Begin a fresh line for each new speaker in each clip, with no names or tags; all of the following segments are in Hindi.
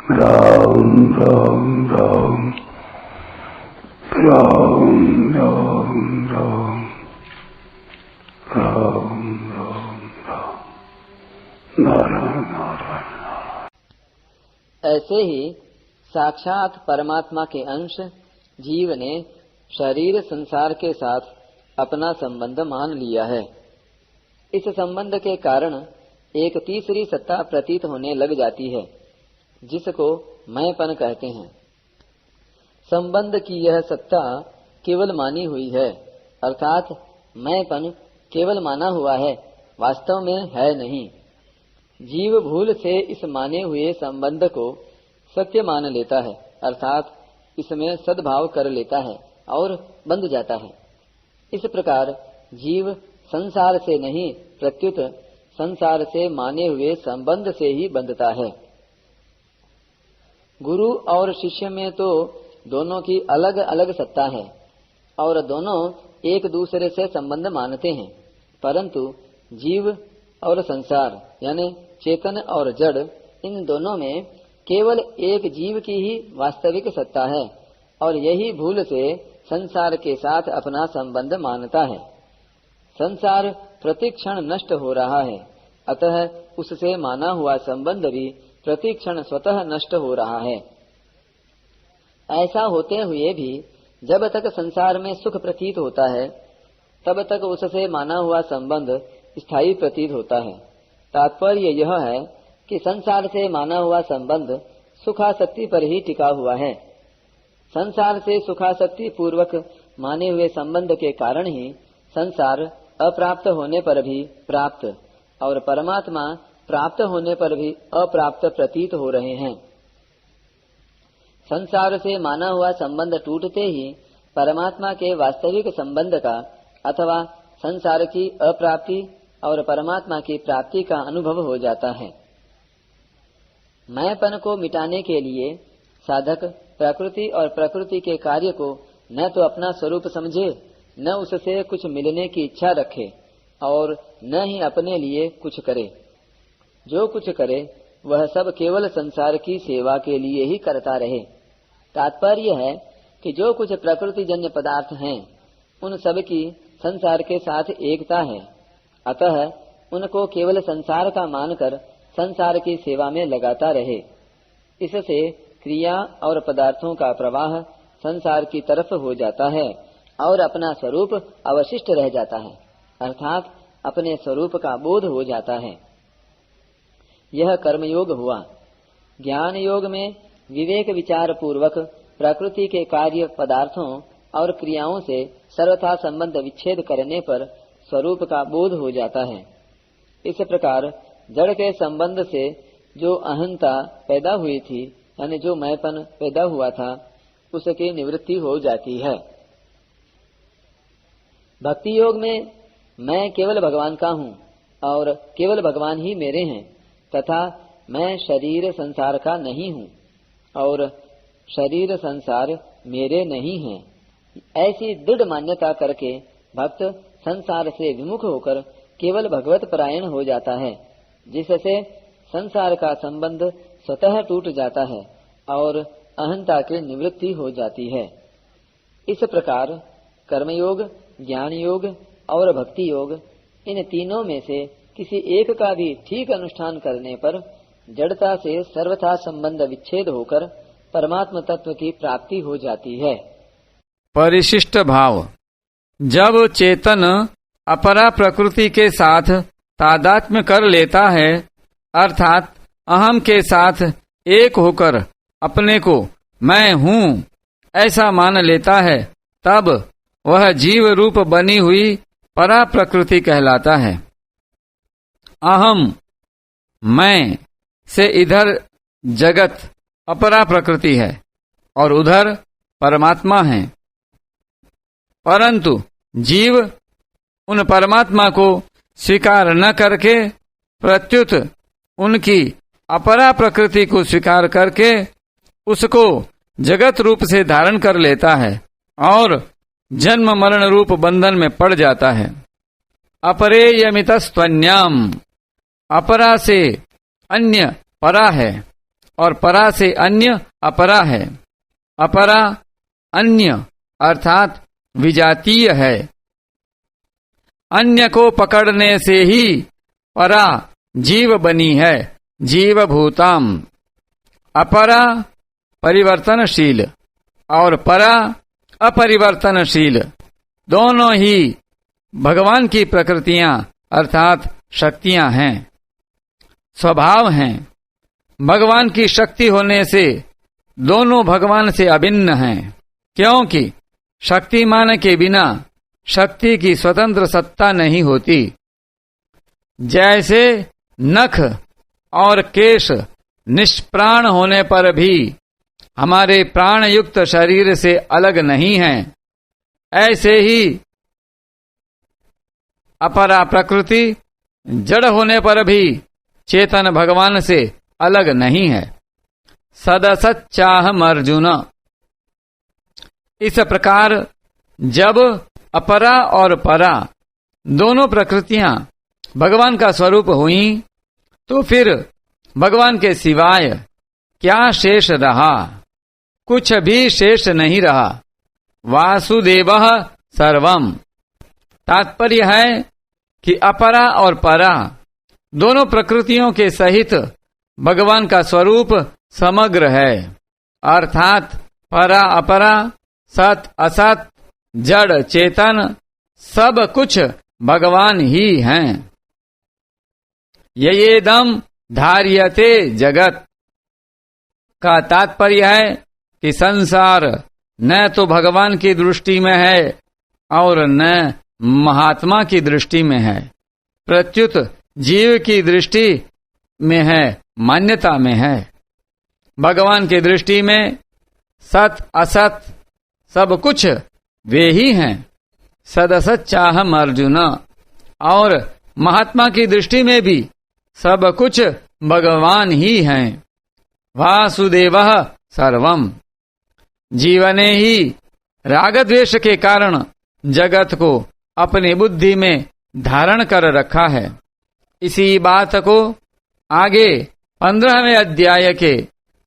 राम राम राम राम राम राम राम राम राम नारायण नारायण।
ऐसे ही साक्षात परमात्मा के अंश जीव ने शरीर संसार के साथ अपना संबंध मान लिया है। इस संबंध के कारण एक तीसरी सत्ता प्रतीत होने लग जाती है, जिसको मैंपन कहते हैं। संबंध की यह सत्ता केवल मानी हुई है, अर्थात मैंपन केवल माना हुआ है, वास्तव में है नहीं। जीव भूल से इस माने हुए संबंध को सत्य मान लेता है, अर्थात इसमें सद्भाव कर लेता है और बंध जाता है। इस प्रकार जीव संसार से नहीं, प्रत्युत संसार से माने हुए संबंध से ही बंधता है। गुरु और शिष्य में तो दोनों की अलग अलग सत्ता है और दोनों एक दूसरे से संबंध मानते हैं, परंतु जीव और संसार यानी चेतन और जड़, इन दोनों में केवल एक जीव की ही वास्तविक सत्ता है और यही भूल से संसार के साथ अपना संबंध मानता है। संसार प्रतिक्षण नष्ट हो रहा है, अतः उससे माना हुआ संबंध भी प्रतिक्षण स्वतः नष्ट हो रहा है। ऐसा होते हुए भी जब तक संसार में सुख प्रतीत होता है, तब तक उससे माना हुआ संबंध स्थायी प्रतीत होता है। तात्पर्य यह है कि संसार से माना हुआ संबंध सुखासक्ति पर ही टिका हुआ है। संसार से सुखासक्ति पूर्वक माने हुए संबंध के कारण ही संसार अप्राप्त होने पर भी प्राप्त और परमात्मा प्राप्त होने पर भी अप्राप्त प्रतीत हो रहे हैं। संसार से माना हुआ संबंध टूटते ही परमात्मा के वास्तविक संबंध का अथवा संसार की अप्राप्ति और परमात्मा की प्राप्ति का अनुभव हो जाता है। मैंपन को मिटाने के लिए साधक प्रकृति और प्रकृति के कार्य को न तो अपना स्वरूप समझे, न उससे कुछ मिलने की इच्छा रखे और न ही अपने लिए कुछ करे। जो कुछ करे वह सब केवल संसार की सेवा के लिए ही करता रहे। तात्पर्य है कि जो कुछ प्रकृति जन्य पदार्थ हैं, उन सब की संसार के साथ एकता है, अतः उनको केवल संसार का मानकर संसार की सेवा में लगाता रहे। इससे क्रिया और पदार्थों का प्रवाह संसार की तरफ हो जाता है और अपना स्वरूप अवशिष्ट रह जाता है, अर्थात अपने स्वरूप का बोध हो जाता है। यह कर्मयोग हुआ। ज्ञान योग में विवेक विचार पूर्वक प्रकृति के कार्य पदार्थों और क्रियाओं से सर्वथा संबंध विच्छेद करने पर स्वरूप का बोध हो जाता है। इस प्रकार जड़ के संबंध से जो अहंता पैदा हुई थी, यानी जो मैंपन पैदा हुआ था, उसकी निवृत्ति हो जाती है। भक्ति योग में मैं केवल भगवान का हूँ और केवल भगवान ही मेरे हैं, तथा मैं शरीर संसार का नहीं हूँ और शरीर संसार मेरे नहीं हैं, ऐसी दृढ़ मान्यता करके भक्त संसार से विमुख होकर केवल भगवत परायण हो जाता है, जिससे संसार का संबंध स्वतः टूट जाता है और अहंता की निवृत्ति हो जाती है। इस प्रकार कर्मयोग, ज्ञान योग और भक्ति योग, इन तीनों में से किसी एक का भी ठीक अनुष्ठान करने पर जड़ता से सर्वथा संबंध विच्छेद होकर परमात्म तत्व की प्राप्ति हो जाती है।
परिशिष्ट भाव। जब चेतन अपरा प्रकृति के साथ तादात्म्य कर लेता है, अर्थात अहम के साथ एक होकर अपने को मैं हूँ ऐसा मान लेता है, तब वह जीव रूप बनी हुई परा प्रकृति कहलाता है। अहम मैं से इधर जगत अपरा प्रकृति है और उधर परमात्मा है, परंतु जीव उन परमात्मा को स्वीकार न करके प्रत्युत उनकी अपरा प्रकृति को स्वीकार करके उसको जगत रूप से धारण कर लेता है और जन्म मरण रूप बंधन में पड़ जाता है। अपरेयमितस्त्वन्याम, अपरा से अन्य परा है और परा से अन्य अपरा है। अपरा अन्य अर्थात विजातीय है। अन्य को पकड़ने से ही परा जीव बनी है, जीवभूताम। अपरा परिवर्तनशील और परा अपरिवर्तनशील, दोनों ही भगवान की प्रकृतियां अर्थात शक्तियां हैं, स्वभाव हैं। भगवान की शक्ति होने से दोनों भगवान से अभिन्न हैं, क्योंकि शक्तिमान के बिना शक्ति की स्वतंत्र सत्ता नहीं होती। जैसे नख और केश निष्प्राण होने पर भी हमारे प्राण युक्त शरीर से अलग नहीं हैं, ऐसे ही अपरा प्रकृति जड़ होने पर भी चेतन भगवान से अलग नहीं है। सदसत चाहम अर्जुन। इस प्रकार जब अपरा और परा दोनों प्रकृतियां भगवान का स्वरूप हुई, तो फिर भगवान के सिवाय क्या शेष रहा? कुछ भी शेष नहीं रहा। वासुदेवः सर्वम। तात्पर्य है कि अपरा और परा दोनों प्रकृतियों के सहित भगवान का स्वरूप समग्र है, अर्थात परा अपरा, सत असत, जड़ चेतन, सब कुछ भगवान ही हैं। येदम धार्यते जगत का तात्पर्य है कि संसार न तो भगवान की दृष्टि में है और न महात्मा की दृष्टि में है, प्रत्युत जीव की दृष्टि में है, मान्यता में है। भगवान की दृष्टि में सत असत सब कुछ वे ही हैं। सदसत चाहम अर्जुन। और महात्मा की दृष्टि में भी सब कुछ भगवान ही हैं। वासुदेवः सर्वम। जीवने ही राग द्वेष के कारण जगत को अपनी बुद्धि में धारण कर रखा है। इसी बात को आगे 15वें अध्याय के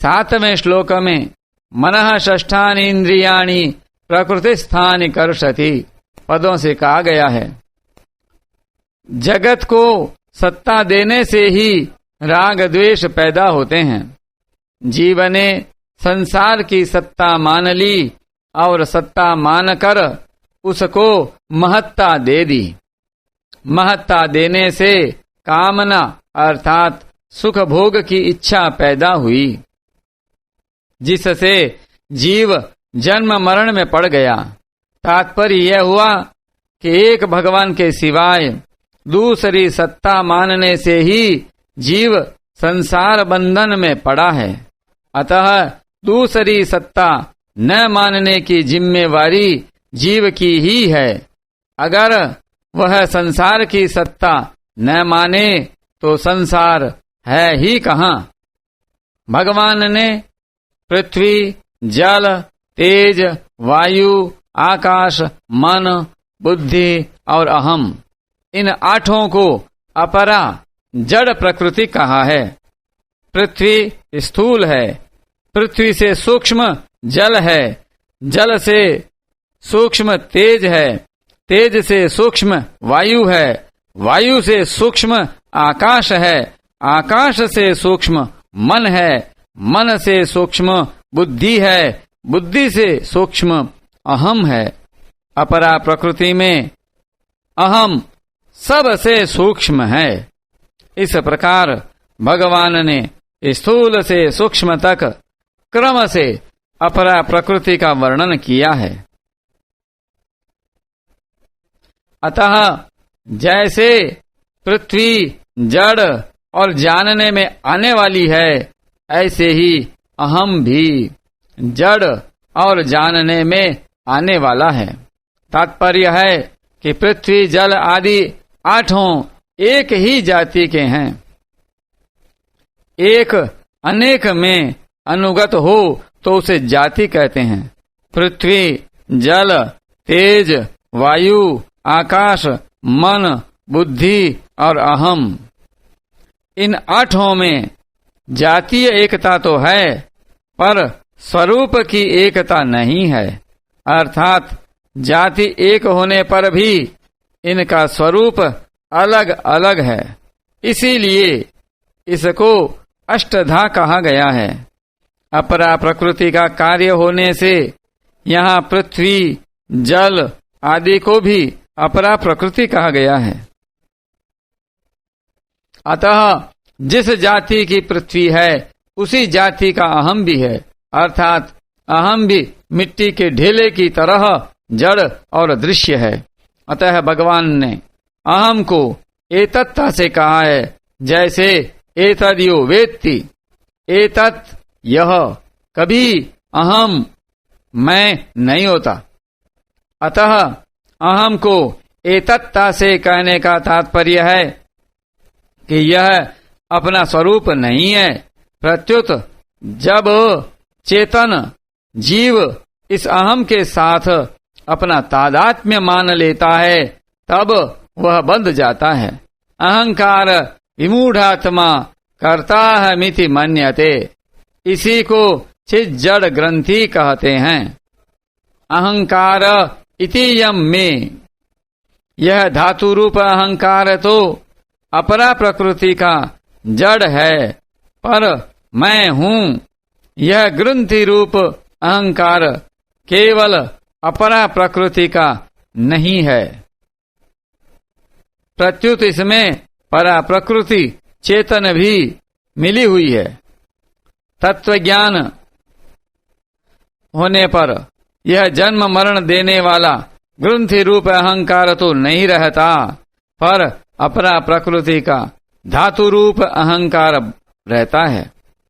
7वें श्लोक में मनः षष्ठानि इंद्रियाणि प्रकृतिस्थानि कर्षति पदों से कहा गया है। जगत को सत्ता देने से ही राग द्वेष पैदा होते हैं। जीव ने संसार की सत्ता मान ली और सत्ता मानकर उसको महत्ता दे दी। महत्ता देने से कामना अर्थात सुख भोग की इच्छा पैदा हुई, जिससे जीव जन्म मरण में पड़ गया। तात्पर्य यह हुआ कि एक भगवान के सिवाय दूसरी सत्ता मानने से ही जीव संसार बंधन में पड़ा है। अतः दूसरी सत्ता न मानने की जिम्मेवारी जीव की ही है। अगर वह संसार की सत्ता न माने तो संसार है ही कहाँ। भगवान ने पृथ्वी, जल, तेज, वायु, आकाश, मन, बुद्धि और अहम, इन आठों को अपरा जड़ प्रकृति कहा है। पृथ्वी स्थूल है, पृथ्वी से सूक्ष्म जल है, जल से सूक्ष्म तेज है, तेज से सूक्ष्म वायु है, वायु से सूक्ष्म आकाश है, आकाश से सूक्ष्म मन है, मन से सूक्ष्म बुद्धि है, बुद्धि से सूक्ष्म अहम है। अपरा प्रकृति में अहम सबसे सूक्ष्म है। इस प्रकार भगवान ने स्थूल से सूक्ष्म तक क्रम से अपरा प्रकृति का वर्णन किया है। अतः जैसे पृथ्वी जड़ और जानने में आने वाली है, ऐसे ही अहम भी जड़ और जानने में आने वाला है। तात्पर्य है कि पृथ्वी, जल आदि आठों एक ही जाति के हैं। एक अनेक में अनुगत हो तो उसे जाति कहते हैं। पृथ्वी, जल, तेज, वायु, आकाश, मन, बुद्धि और अहम, इन आठों में जातीय एकता तो है, पर स्वरूप की एकता नहीं है। अर्थात जाति एक होने पर भी इनका स्वरूप अलग अलग है। इसीलिए इसको अष्टधा कहा गया है। अपरा प्रकृति का कार्य होने से यहाँ पृथ्वी, जल आदि को भी अपरा प्रकृति कहा गया है। अतः जिस जाति की पृथ्वी है उसी जाति का अहम भी है। अर्थात अहम भी मिट्टी के ढेले की तरह जड़ और दृश्य है। अतः भगवान ने अहम को एतत्ता से कहा है, जैसे एतद्यो वेत्ति, एतत् यह, कभी अहम मैं नहीं होता। अतः अहम को एतत्ता से कहने का तात्पर्य है कि यह अपना स्वरूप नहीं है। प्रत्युत जब चेतन जीव इस अहम के साथ अपना तादात्म्य मान लेता है तब वह बंध जाता है। अहंकार विमूढ़ात्मा करता है मिति मन्यते, इसी को चित जड़ ग्रंथि कहते हैं। अहंकार इतियम में, यह धातु रूप अहंकार तो अपरा प्रकृति का जड़ है, पर मैं हूँ यह ग्रंथि रूप अहंकार केवल अपरा प्रकृति का नहीं है। प्रत्युत इसमें परा प्रकृति चेतन भी मिली हुई है। तत्व ज्ञान होने पर यह जन्म मरण देने वाला ग्रंथि रूप अहंकार तो नहीं रहता, पर अपरा प्रकृति का धातु रूप अहंकार रहता है।